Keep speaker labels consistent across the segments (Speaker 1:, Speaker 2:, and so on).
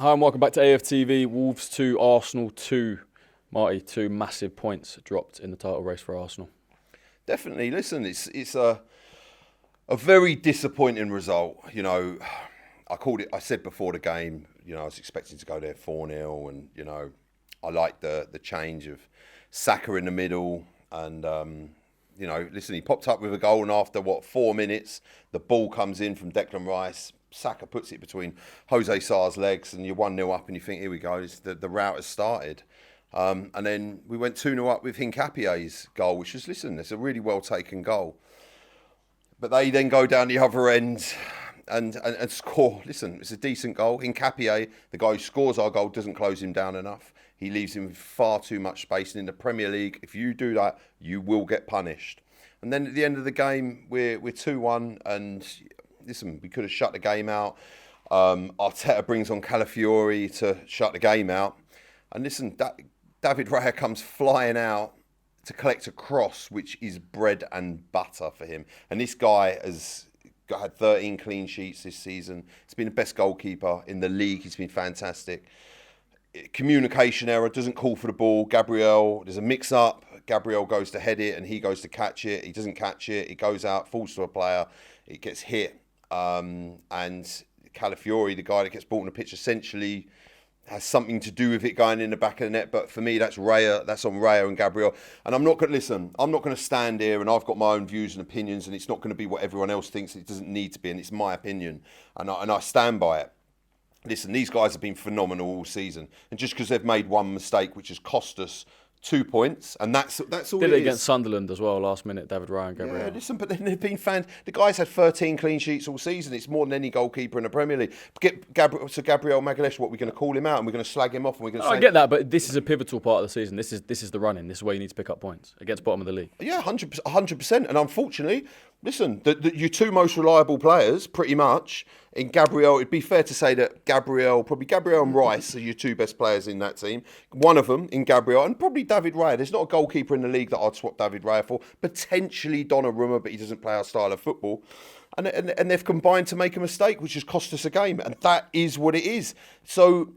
Speaker 1: Hi and welcome back to AFTV. Wolves 2, Arsenal 2. Marty, 2 massive points dropped in the title race for Arsenal.
Speaker 2: Definitely. Listen, it's a very disappointing result. You know, I said before the game, you know, I was expecting to go there 4-0 and, you know, I like the change of Saka in the middle and, you know, listen, he popped up with a goal and after, 4 minutes, the ball comes in from Declan Rice. Saka puts it between Jose Sar's legs and you're 1-0 up and you think, here we go, the route has started. And then we went 2-0 up with Hincapie's goal, which is, listen, it's a really well taken goal. But they then go down the other end and score. Listen, it's a decent goal. Hincapie, the guy who scores our goal, doesn't close him down enough. He leaves him with far too much space. And in the Premier League, if you do that, you will get punished. And then at the end of the game, we're 2-1 and... Listen, we could have shut the game out. Arteta brings on Calafiori to shut the game out. And listen, David Raya comes flying out to collect a cross, which is bread and butter for him. And this guy has had 13 clean sheets this season. He's been the best goalkeeper in the league. He's been fantastic. Communication error, doesn't call for the ball. Gabriel, there's a mix-up. Gabriel goes to head it and he goes to catch it. He doesn't catch it. It goes out, falls to a player. It gets hit. And Calafiori, the guy that gets brought on the pitch, essentially has something to do with it going in the back of the net. But for me, that's Raya. That's on Raya and Gabriel. And I'm not going to listen. I'm not going to stand here and I've got my own views and opinions, and it's not going to be what everyone else thinks. It doesn't need to be, and it's my opinion, and I stand by it. Listen, these guys have been phenomenal all season, and just because they've made one mistake, which has cost us 2 points, and that's all
Speaker 1: Did
Speaker 2: it
Speaker 1: it
Speaker 2: is.
Speaker 1: against Sunderland as well, last minute, David Raya and Gabriel.
Speaker 2: Yeah, listen, but then they've been fans. The guy's had 13 clean sheets all season. It's more than any goalkeeper in the Premier League. Gabriel Magalhaes, what, we're going to call him out and we're going to slag him off and we're going to say...
Speaker 1: I get that, but this is a pivotal part of the season. This is the running. This is where you need to pick up points against bottom of the league.
Speaker 2: Yeah, 100%. And unfortunately, listen, your two most reliable players, pretty much, in Gabriel, it'd be fair to say that Gabriel and Rice are your two best players in that team. One of them in Gabriel, and probably David Raya. There's not a goalkeeper in the league that I'd swap David Raya for. Potentially Donnarumma, but he doesn't play our style of football. And they've combined to make a mistake, which has cost us a game. And that is what it is. So,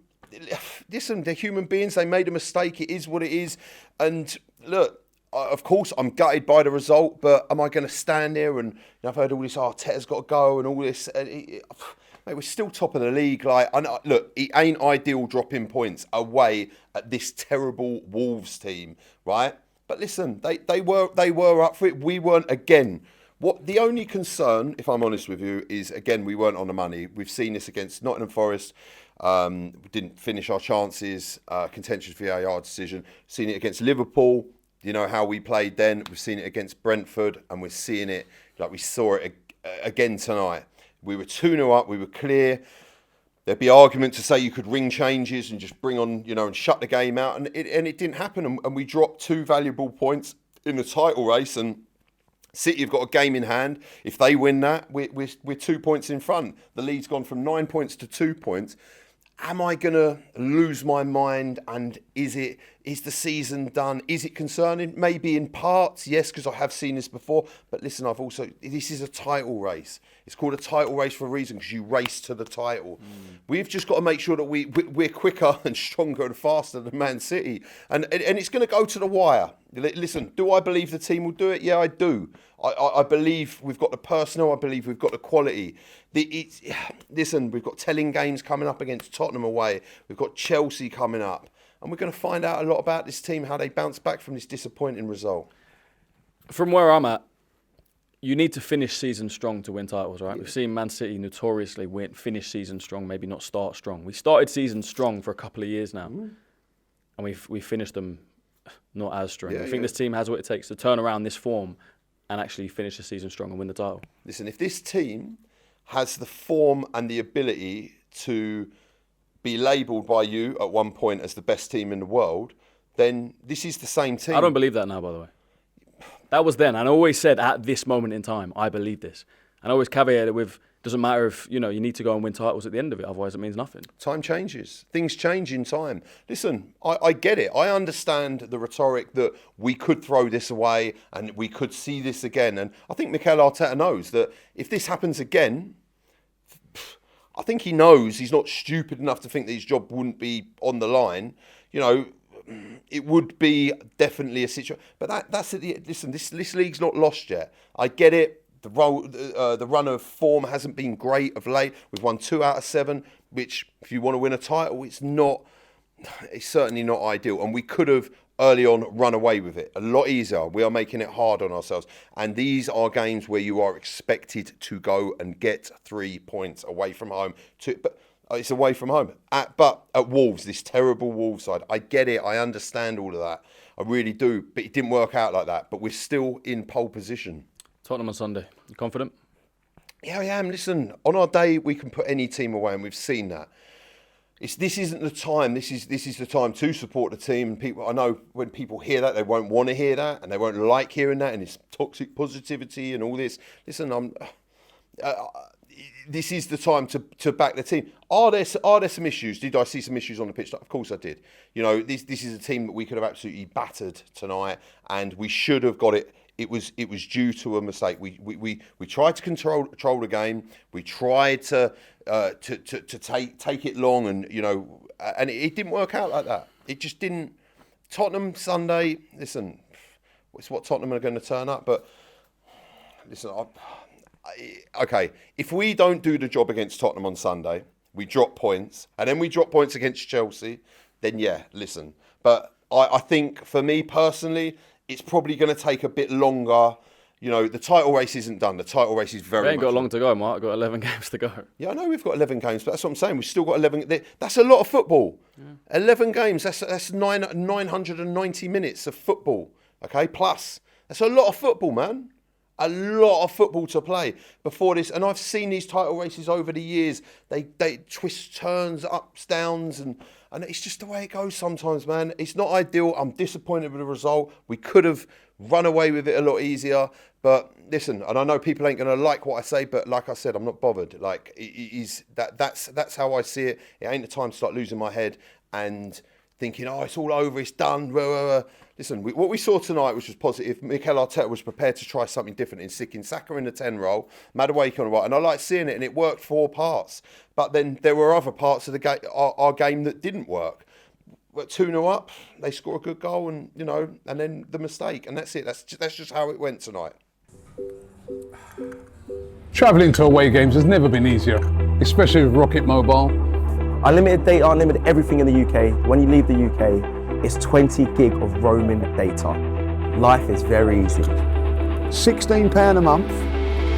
Speaker 2: listen, they're human beings. They made a mistake. It is what it is. And look, of course, I'm gutted by the result, but am I going to stand there and, you know, I've heard all this, Arteta's got to go and all this. Mate, we're still top of the league. Look, it ain't ideal dropping points away at this terrible Wolves team, right? But listen, they were up for it. We weren't again. What the only concern, if I'm honest with you, is again we weren't on the money. We've seen this against Nottingham Forest. We didn't finish our chances. Contentious VAR decision. Seen it against Liverpool. You know how we played then. We've seen it against Brentford, and we're seeing it like we saw it again tonight. We were 2-0 up. We were clear. There'd be argument to say you could ring changes and just bring on, you know, and shut the game out, and it didn't happen. And we dropped 2 valuable points in the title race. And City have got a game in hand. If they win that, we're 2 points in front. The lead's gone from 9 points to 2 points. Am I going to lose my mind? And is the season done? Is it concerning? Maybe in parts, yes, because I have seen this before. But listen, this is a title race. It's called a title race for a reason, because you race to the title. We've just got to make sure that we're quicker and stronger and faster than Man City. And it's going to go to the wire. Listen, do I believe the team will do it? Yeah, I do. I believe we've got the personnel. I believe we've got the quality. Listen, we've got telling games coming up against Tottenham away. We've got Chelsea coming up. And we're going to find out a lot about this team, how they bounce back from this disappointing result.
Speaker 1: From where I'm at, you need to finish season strong to win titles, right? Yeah. We've seen Man City notoriously finish season strong, maybe not start strong. We started season strong for a couple of years now, and we finished them not as strong. I think this team has what it takes to turn around this form and actually finish the season strong and win the title.
Speaker 2: Listen, if this team has the form and the ability to be labelled by you at one point as the best team in the world, then this is the same team.
Speaker 1: I don't believe that now, by the way. That was then. And I always said at this moment in time, I believe this. And I always caveated it with, doesn't matter if, you know, you need to go and win titles at the end of it, otherwise it means nothing.
Speaker 2: Time changes. Things change in time. Listen, I get it. I understand the rhetoric that we could throw this away and we could see this again. And I think Mikel Arteta knows that if this happens again, I think he knows he's not stupid enough to think that his job wouldn't be on the line. You know, it would be definitely a situation. But that's it. Listen, this league's not lost yet. I get it. The run of form hasn't been great of late. We've won 2 out of 7, which, if you want to win a title, it's certainly not ideal. And we could have early on run away with it a lot easier. We are making it hard on ourselves. And these are games where you are expected to go and get 3 points away from home. But it's away from home. But at Wolves, this terrible Wolves side, I get it. I understand all of that. I really do. But it didn't work out like that. But we're still in pole position.
Speaker 1: Tottenham on Sunday. You confident?
Speaker 2: Yeah, I am. Listen, on our day, we can put any team away, and we've seen that. This isn't the time. This is the time to support the team. People, I know when people hear that, they won't want to hear that, and they won't like hearing that, and it's toxic positivity and all this. Listen, this is the time to back the team. Are there some issues? Did I see some issues on the pitch? Of course I did. You know, this is a team that we could have absolutely battered tonight, and we should have got it. It was due to a mistake. We tried to control the game. We tried to take it long, and you know, and it didn't work out like that. It just didn't. Tottenham Sunday. Listen, it's what Tottenham are going to turn up. But listen, okay. If we don't do the job against Tottenham on Sunday, we drop points, and then we drop points against Chelsea. Then yeah, listen. But I think for me personally, it's probably going to take a bit longer. You know, the title race isn't done. The title race is very.
Speaker 1: We ain't got long to go, Mark. Got 11 games to go.
Speaker 2: Yeah, I know we've got 11 games, but that's what I'm saying. We've still got 11. That's a lot of football. Yeah. 11 games. That's 990 minutes of football. Okay, plus that's a lot of football, man. A lot of football to play before this. And I've seen these title races over the years. They twist, turns, ups, downs, and it's just the way it goes sometimes, man. It's not ideal. I'm disappointed with the result. We could have run away with it a lot easier. But listen, and I know people ain't going to like what I say, but like I said, I'm not bothered. Like, that's how I see it. It ain't the time to start losing my head and thinking, oh, it's all over, it's done. Listen, what we saw tonight, which was positive, Mikel Arteta was prepared to try something different in sticking Saka in the 10 role, Madueke on the right, and I like seeing it, and it worked 4 parts. But then there were other parts of the our game that didn't work. We're 2-0 up, they score a good goal, and you know, and then the mistake, and that's it. That's just how it went tonight.
Speaker 3: Travelling to away games has never been easier, especially with Rocket Mobile.
Speaker 4: Unlimited data, unlimited everything in the UK. When you leave the UK, it's 20 gig of roaming data. Life is very easy.
Speaker 5: £16 a month,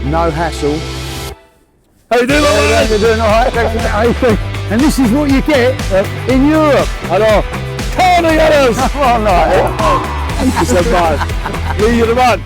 Speaker 5: no hassle.
Speaker 3: How you doing?
Speaker 5: You're doing all right? And this is what you get in Europe.
Speaker 3: Hello. Tony Ellis!
Speaker 5: Thank you so much.
Speaker 3: Lee, you're the man.